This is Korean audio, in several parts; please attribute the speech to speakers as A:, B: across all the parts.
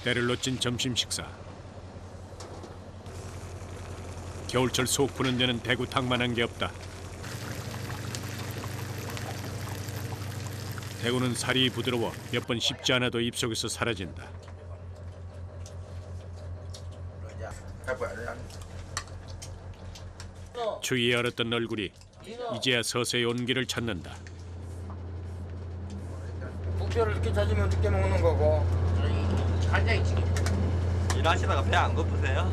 A: 때를 놓친 점심 식사. 겨울철 속 푸는 데는 대구탕만한 게 없다. 대구는 살이 부드러워 몇 번 씹지 않아도 입속에서 사라진다. 추위에 얼었던 얼굴이 이제야 서서히 온기를 찾는다.
B: 국표를 이렇게 찾으면 어떻게 먹는 거고?
C: 일하시다가 배 안 고프세요?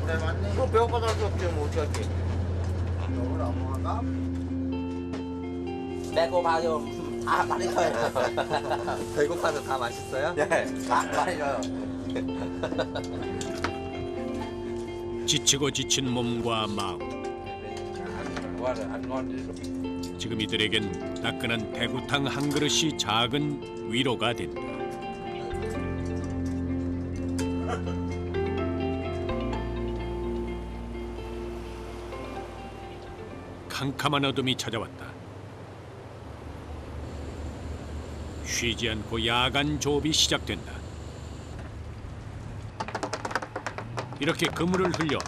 B: 그래 맞네. 이거 배고파서 할 수 없지 뭐 어떡하지? 너무 너무한가?
D: 배고파요. 다 많이 줘요.
C: 배고파서 다 맛있어요?
D: 네, 다 많이 줘요.
A: 지치고 지친 몸과 마음. 지금 이들에겐 따끈한 대구탕 한 그릇이 작은 위로가 된다. 캄캄한 어둠이 찾아왔다. 쉬지 않고 야간 조업이 시작된다. 이렇게 그물을 흘려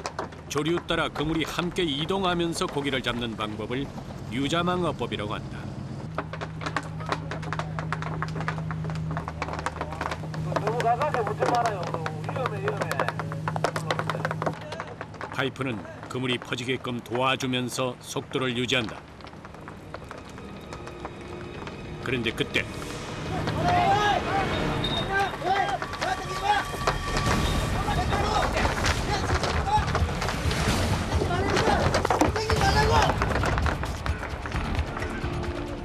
A: 조류 따라 그물이 함께 이동하면서 고기를 잡는 방법을 유자망어법이라고 한다.
E: 너무 가까이 붙지 말아요. 위험해.
A: 파이프는 그물이 퍼지게끔 도와주면서 속도를 유지한다. 그런데 그때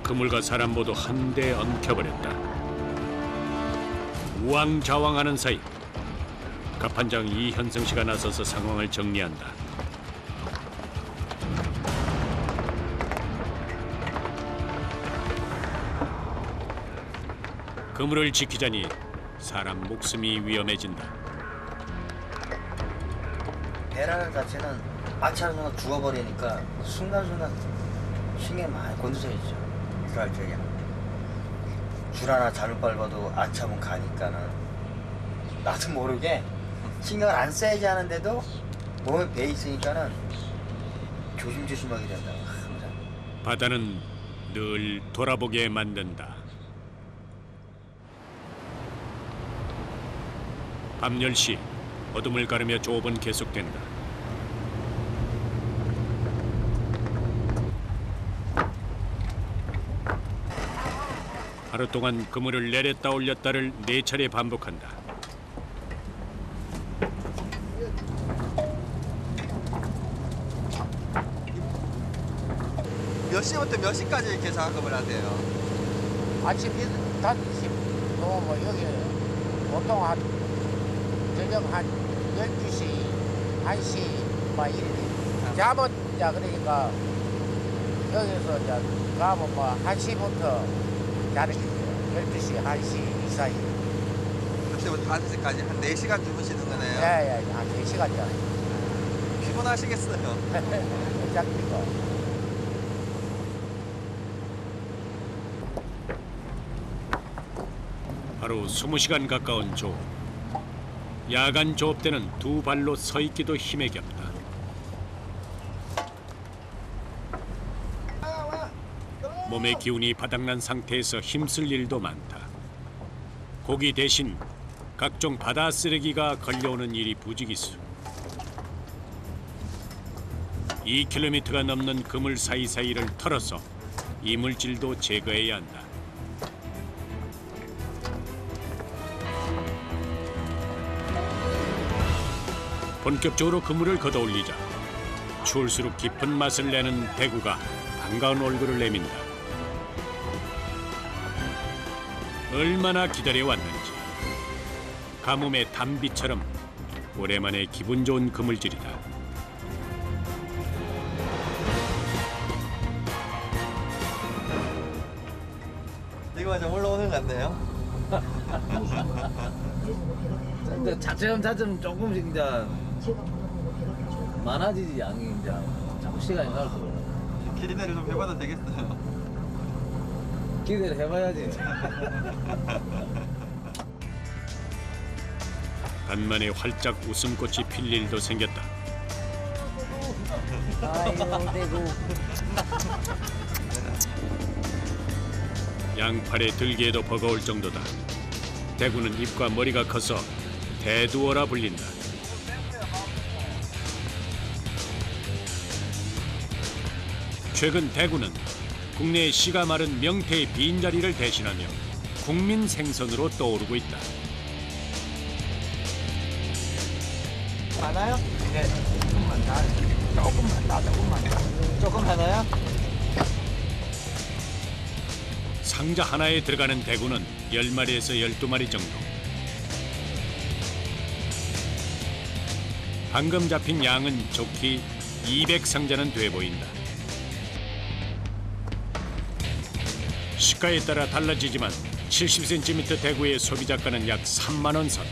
A: 그물과 사람 모두 한데 엉켜버렸다. 우왕좌왕하는 사이 갑판장 이현승 씨가 나서서 상황을 정리한다. 그물을 지키자니 사람 목숨이 위험해진다.
B: 배라는 자체는 마찰하는 순간 죽어버리니까 순간순간 신경이 많이 곤두서 있죠. 그럴 적이야. 줄 하나 잘못 밟아도 아차면 가니까는 나도 모르게 신경을 안 써야지 하는데도 몸에 배 있으니까는 조심조심하게 된다. 항상.
A: 바다는 늘 돌아보게 만든다. 밤 10시 어둠을 가르며 조업은 계속된다. 하루 동안 그물을 내렸다 올렸다를 4차례 반복한다.
C: 몇 시부터 몇 시까지 이렇게 작업을 하세요?
E: 아침 5시 뭐 여기 보통 한 저녁 한 12시, 1시 막 이래. 잡은 자 그러니까 여기서 이제 가면 뭐 1시부터 자는 거예요. 12시, 1시 이 사이.
C: 그때부터 5시까지 한 4시간 주무시는 거네요?
E: 예, 한 4시간 자요.
C: 피곤하시겠어요?
E: 어차피가.
A: 하루 20시간 가까운 조업. 야간 조업 때는 두 발로 서 있기도 힘에 겹다. 몸의 기운이 바닥난 상태에서 힘쓸 일도 많다. 고기 대신 각종 바다 쓰레기가 걸려오는 일이 부지기수. 2km가 넘는 그물 사이사이를 털어서 이물질도 제거해야 한다. 본격적으로 그물을 걷어올리자 추울수록 깊은 맛을 내는 대구가 반가운 얼굴을 내민다. 얼마나 기다려왔는지 가뭄의 단비처럼 오랜만에 기분 좋은 그물질이다.
C: 이거 좀 올라오는 것 같네요?
D: 차츰 조금씩 이제 많아지지 양이 이제 자꾸 시간이 갈수록
C: 기린내를 좀 해봐도 되겠어요?
D: 기대를 해봐야지.
A: 간만에 활짝 웃음꽃이 필 일도 생겼다.
D: 아이고 대구.
A: 양팔에 들기에도 버거울 정도다. 대구는 입과 머리가 커서 대두어라 불린다. 최근 대구는 국내의 씨가 마른 명태의 빈자리를 대신하며 국민 생선으로 떠오르고 있다.
D: 많아요? 네. 조금만 더. 조금 하나요?
A: 상자 하나에 들어가는 대구는 10마리에서 12마리 정도. 방금 잡힌 양은 좋기 200상자는 돼 보인다. 시가에 따라 달라지지만 70cm 대구의 소비자가는 약 3만 원 선.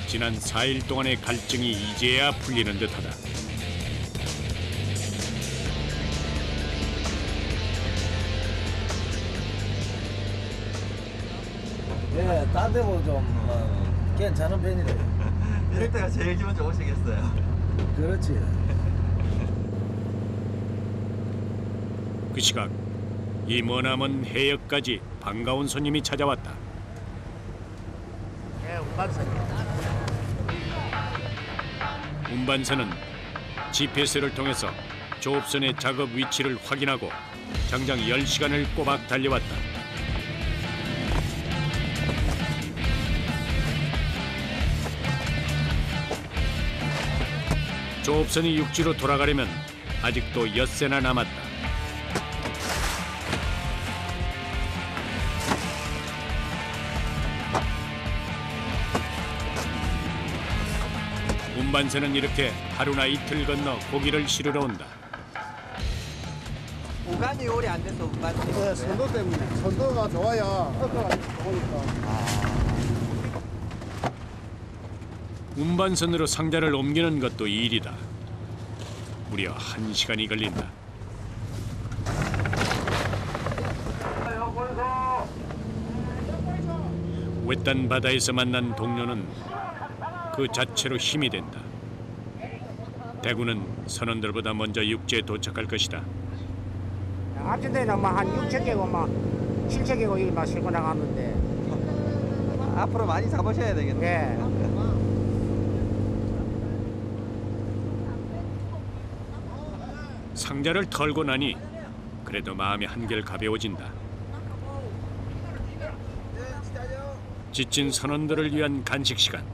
A: 지난 4일 동안의 갈증이 이제야 풀리는 듯하다.
D: 예, 딴 데보다 좀 괜찮은 편이래요.
C: 이럴 때가 제일 기분 좋으시겠어요.
D: 그렇지.
A: 그 시각 이 머나먼 해역까지 반가운 손님이 찾아왔다.
D: 예, 운반선이요.
A: 운반선은 GPS를 통해서 조업선의 작업 위치를 확인하고 장장 10시간을 꼬박 달려왔다. 조업선이 육지로 돌아가려면 아직도 엿새나 남았다. 운반선은 이렇게 하루나 이틀 건너 고기를 실으러 온다.
C: 보관이 오래 안 돼서 운반이
F: 네, 선도 때문에. 선도가 좋아야 어가가 좋으니까.
A: 운반선으로 상자를 옮기는 것도 일이다. 무려 1시간이 걸린다. 외딴 바다에서 만난 동료는 그 자체로 힘이 된다. 대구는 선원들보다 먼저 육지에 도착할 것이다.
F: 아침 때는 한 6척개고 7척개고 이렇게 막 싣고 나갔는데.
C: 앞으로 많이 잡으셔야 되겠네.
F: 예.
A: 상자를 털고 나니 그래도 마음이 한결 가벼워진다. 지친 선원들을 위한 간식 시간.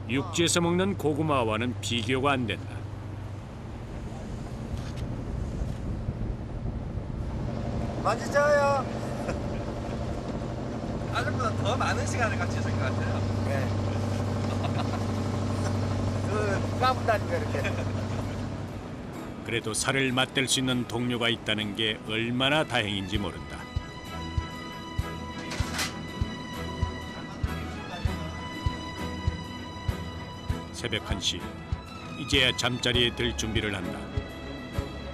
A: 육지에서 먹는 고구마와는 비교가 안 된다.
C: 맛있어요. 아직보다 더 많은 시간을 같이 있을 것 같아요.
F: 까분다니까 이렇게.
A: 그래도 살을 맞댈 수 있는 동료가 있다는 게 얼마나 다행인지 모른다. 새벽 1시, 이제야 잠자리에 들 준비를 한다.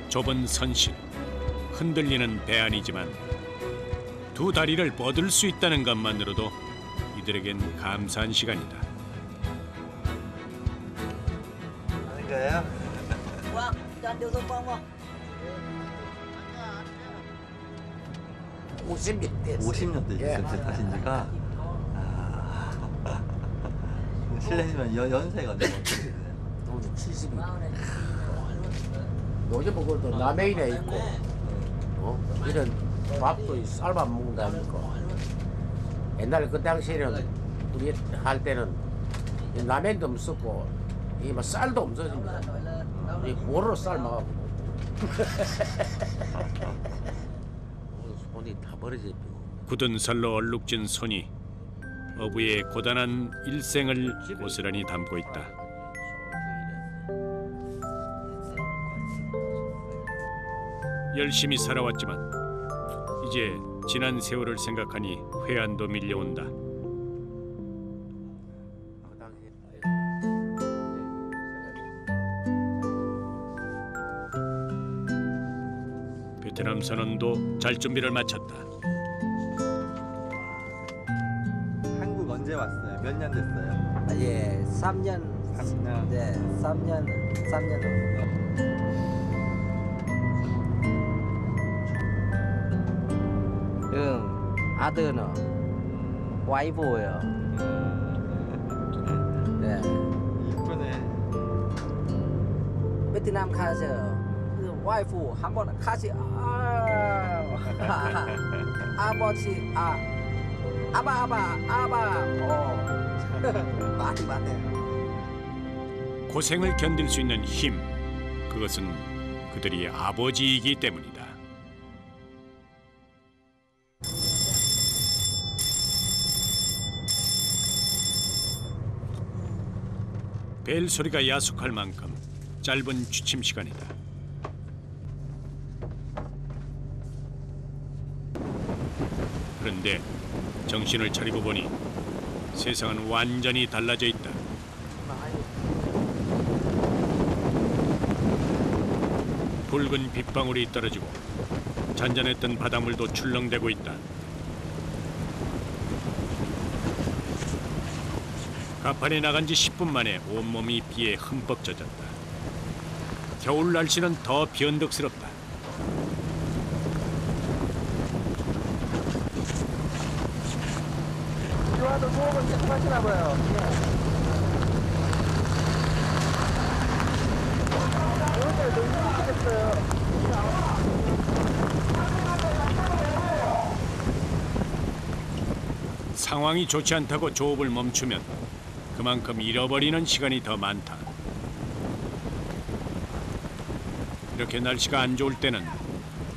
A: 좁은 선실, 흔들리는 배 안이지만 두 다리를 뻗을 수 있다는 것만으로도 이들에겐 감사한 시간이다.
C: 하는 거예요?
D: 와, 난 여섯 번 와. 50년 됐어요.
C: 50년 됐어요. 배 타신 지가. 실례지만 연세가 어떻게 되세요?
F: 우리 70이. 요즘 그것도 남해인에 있고, 이런 밥도 쌀밥 먹는다니까. 옛날에 그 당시에는 우리 할 때는 이 라면도 없었고, 이 뭐 쌀도 없었습니다. 우리 보로 쌀 먹고. 손이 다 벌어져.
A: 굳은 살로 얼룩진 손이 어부의 고단한 일생을 고스란히 담고 있다. 열심히 살아왔지만 이제 지난 세월을 생각하니 회한도 밀려온다. 베트남 선원도 잘 준비를 마쳤다.
C: 언제 왔어요? 몇 년 됐어요?
D: 예, 3년.
C: 3년.
D: 네, 3년 정도. 응, 아들은 와이프예요. 네.
C: 이쁘네.
D: 베트남 가서 그 와이프 한번 같이 아버지 아바 많이 많아요.
A: 고생을 견딜 수 있는 힘, 그것은 그들이 아버지이기 때문이다. 벨 소리가 야속할 만큼 짧은 취침 시간이다. 그런데 정신을 차리고 보니 세상은 완전히 달라져 있다. 붉은 빗방울이 떨어지고 잔잔했던 바닷물도 출렁대고 있다. 가판에 나간 지 10분 만에 온몸이 비에 흠뻑 젖었다. 겨울 날씨는 더 변덕스럽다.
E: 좋아도 수업은 계속 하시나 봐요. 오늘 너무 힘드시겠어요.
A: 상황이 좋지 않다고 조업을 멈추면 그만큼 잃어버리는 시간이 더 많다. 이렇게 날씨가 안 좋을 때는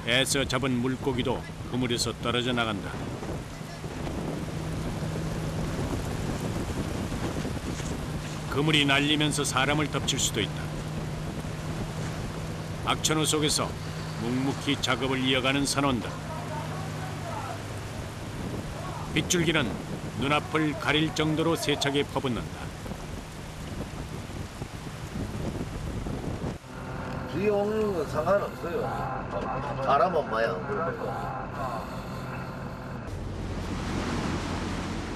A: 애써 잡은 물고기도 그물에서 떨어져 나간다. 그물이 날리면서 사람을 덮칠 수도 있다. 악천후 속에서 묵묵히 작업을 이어가는 선원들. 빗줄기는 눈앞을 가릴 정도로 세차게 퍼붓는다.
D: 비 오는 건 상관없어요. 바람은 많이 안 불고.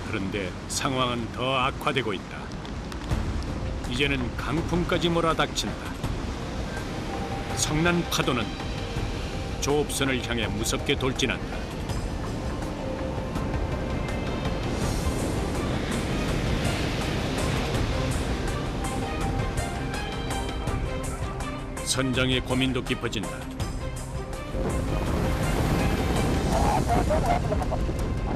A: 그런데 상황은 더 악화되고 있다. 이제는 강풍까지 몰아닥친다. 성난 파도는 조업선을 향해 무섭게 돌진한다. 선장의 고민도 깊어진다.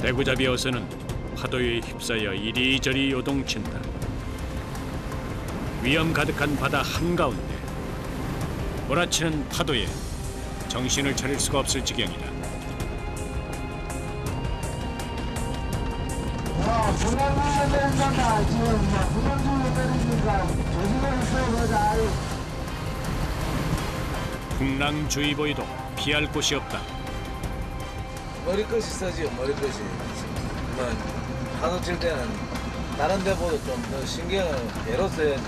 A: 대구잡이 어선은 파도에 휩싸여 이리저리 요동친다. 위험 가득한 바다 한가운데 몰아치는 파도에 정신을 차릴 수가 없을 지경이다.
E: 분양주에 내린다. 지금 분양주에 내리니까 조심을 했어요. 그러자.
A: 풍랑주의보에도 피할 곳이 없다.
D: 머리끝이 서지요, 머리끝이. 파도 칠 때는 다른 데보다 좀 더 신경을 배로 써야지.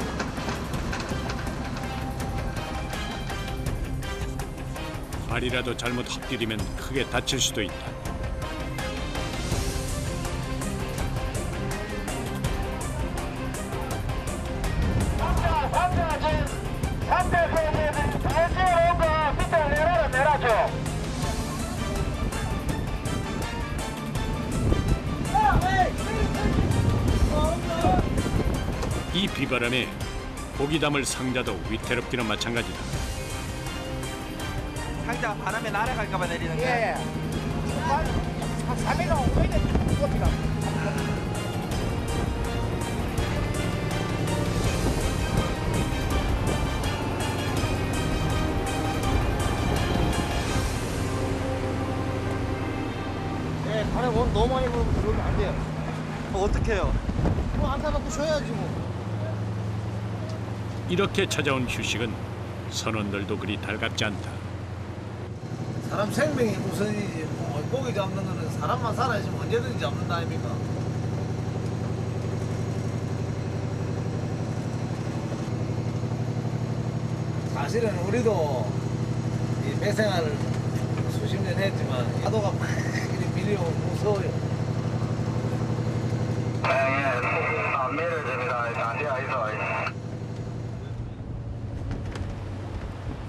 A: 발이라도 잘못 헛디디면 크게 다칠 수도 있다. 이 비바람에 고기 담을 상자도 위태롭기는 마찬가지다.
C: 상자 바람에 날아갈까봐 내리는 거야?
E: 예. 한 3일간 5일은 꼽히라. 네, 바람 너무 많이 불면 들어오면 안 돼요.
C: 어떻게 해요?
E: 뭐 안타갖고 쉬어야지 뭐.
A: 이렇게 찾아온 휴식은 선원들도 그리 달갑지 않다.
D: 사람 생명이 우선이지. 뭐 고기 잡는 거는 사람만 살아야지 언제든지 잡는다 아닙니까? 사실은 우리도 이 배생활을 수십 년 했지만 파도가 막 이렇게 밀려오면 무서워요.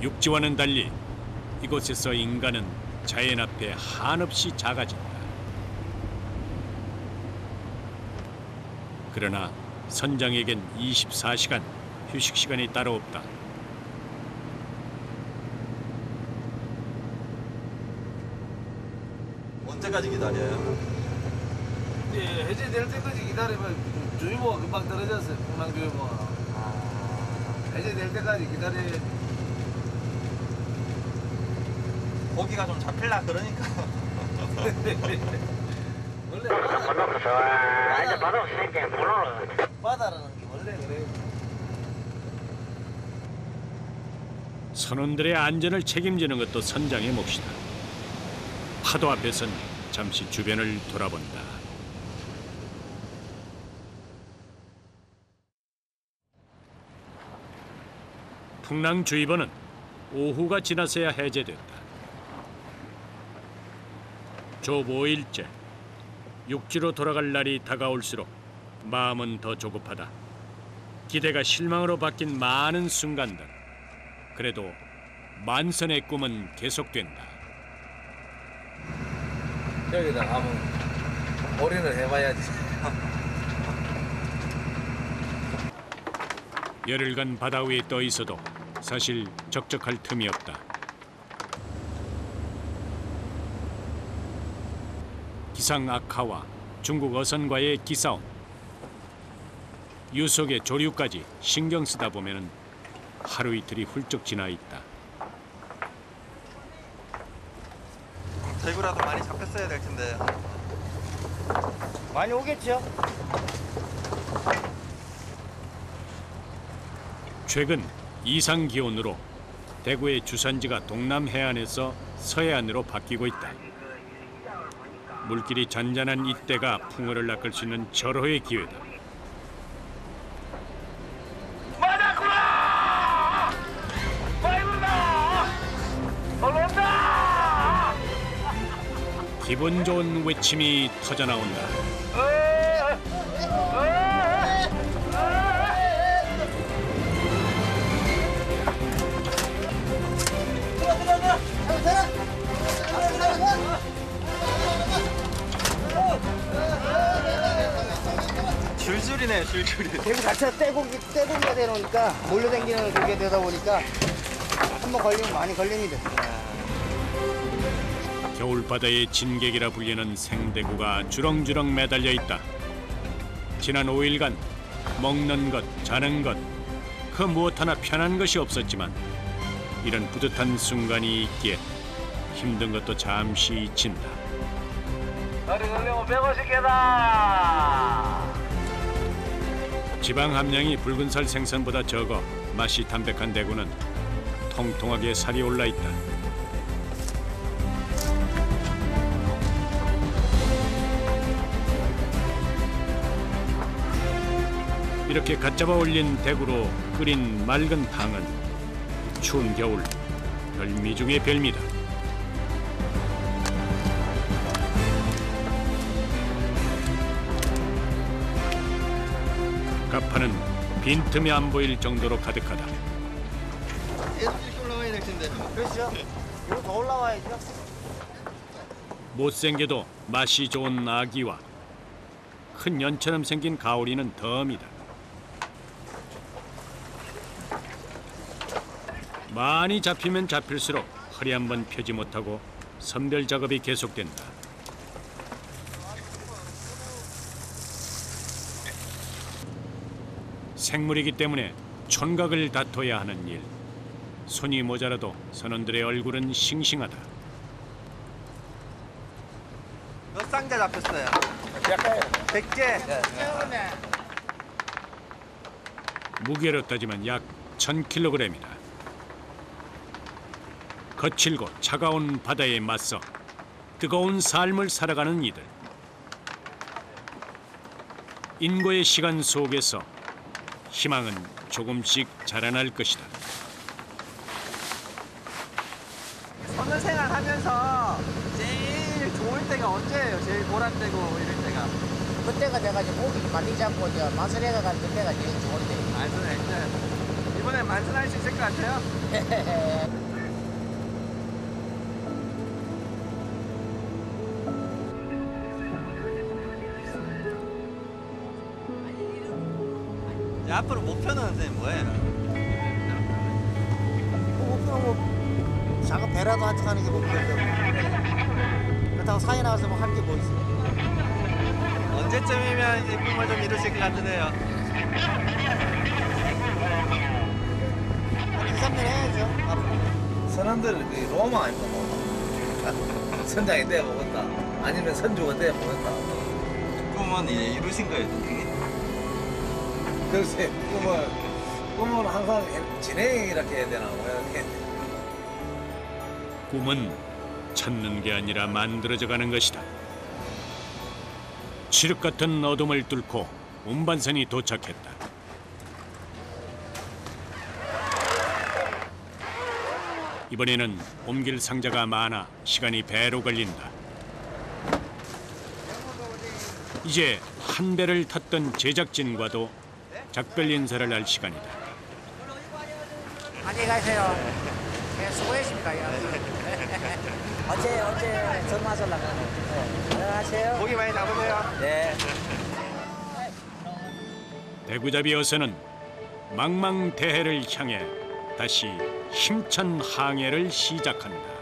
A: 육지와는 달리 이곳에서 인간은 자연 앞에 한없이 작아진다. 그러나 선장에겐 24시간 휴식 시간이 따로 없다.
C: 언제까지 기다려요?
D: 이제 해제될 때까지 기다리면 주유모가 금방 떨어졌어요. 풍랑주유모가. 해제될 때까지 기다려야지.
C: 고기가 좀 잡힐라 그러니까.
D: 원래 바다라는 게 원래 그래요.
A: 선원들의 안전을 책임지는 것도 선장의 몫이다. 파도 앞에선 잠시 주변을 돌아본다. 풍랑주의보는 오후가 지나서야 해제됐다. 조 5일째, 육지로 돌아갈 날이 다가올수록 마음은 더 조급하다. 기대가 실망으로 바뀐 많은 순간들. 그래도 만선의 꿈은 계속된다.
D: 여기다 가면 올인을 해봐야지.
A: 열흘간 바다 위에 떠 있어도 사실 적적할 틈이 없다. 기상 악화와 중국 어선과의 기싸움, 유속의 조류까지 신경 쓰다 보면은 하루 이틀이 훌쩍 지나 있다.
C: 대구라도 많이 잡혔어야 될 텐데.
B: 많이 오겠죠?
A: 최근 이상 기온으로 대구의 주산지가 동남 해안에서 서해안으로 바뀌고 있다. 물길이 잔잔한 이때가 풍어를 낚을 수 있는 절호의 기회다.
E: 맞았구나! 빨구나! 올라온다!
A: 기분 좋은 외침이 터져나온다.
C: 줄줄이네, 줄줄이.
B: 대구 자체가 떼고기가 되놓으니까 몰려다니는 고기가 되다 보니까 한번 걸리면 많이 걸립니다.
A: 겨울바다의 진객이라 불리는 생대구가 주렁주렁 매달려 있다. 지난 5일간 먹는 것, 자는 것, 그 무엇 하나 편한 것이 없었지만 이런 뿌듯한 순간이 있기에 힘든 것도 잠시 잊힌다.
E: 다리 걸리면 150개다!
A: 지방 함량이 붉은살 생선보다 적어 맛이 담백한 대구는 통통하게 살이 올라 있다. 이렇게 갓 잡아 올린 대구로 끓인 맑은 탕은 추운 겨울 별미 중의 별미다. 가파는 빈틈이 안 보일 정도로 가득하다.
C: 계속 이렇게 올라가야 될 텐데.
B: 그렇죠? 이거 더 올라와야죠.
A: 못생겨도 맛이 좋은 아기와 큰 연처럼 생긴 가오리는 덤이다. 많이 잡히면 잡힐수록 허리 한번 펴지 못하고 선별 작업이 계속된다. 생물이기 때문에 촌각을 다퉈야 하는 일. 손이 모자라도 선원들의 얼굴은 싱싱하다.
C: 몇 상자 잡혔어요? 100개.
A: 무게로 따지면 약 1000kg이다. 거칠고 차가운 바다에 맞서 뜨거운 삶을 살아가는 이들. 인고의 시간 속에서 희망은 조금씩 자라날 것이다.
C: 선을 생활하면서 제일 좋을 때가 언제예요? 제일 보람되고 이럴 때가.
F: 그때가 돼가지고 고기 많이 잡고 저 만선해가 갈 그때가 제일 좋은데.
C: 만선해. 이번에 만선할 수 있을 것 같아요. 이제 앞으로 목표는 선생님 뭐예요?
B: 뭐 작은 배라도 한척 하는 게 목표죠. 그렇다고 산에 나가서 뭐 할 게 뭐 있어요?
C: 언제쯤이면 이제 꿈을 좀 이루실 것 같으세요?
B: 한 2, 3년 해야죠. 앞으로.
D: 선원들 그 로마 아닙니까? 로마. 선장이 돼 먹었다. 아니면 선조가 돼 먹었다.
C: 꿈은 이제 이루신 거예요, 선생님?
D: 글쎄 꿈은 항상 진행 이렇게 해야 되나 뭐야.
A: 꿈은 찾는 게 아니라 만들어져 가는 것이다. 칠흑 같은 어둠을 뚫고 운반선이 도착했다. 이번에는 옮길 상자가 많아 시간이 배로 걸린다. 이제 한 배를 탔던 제작진과도 작별 인사를 할 시간이다.
F: 안녕히 가세요. 네, 수고했습니다.
B: 어제 전화하셨다가. 안녕하세요.
C: 고기 많이 잡으세요.
B: 네.
A: 대구잡이 어선은 망망대해를 향해 다시 힘찬 항해를 시작한다.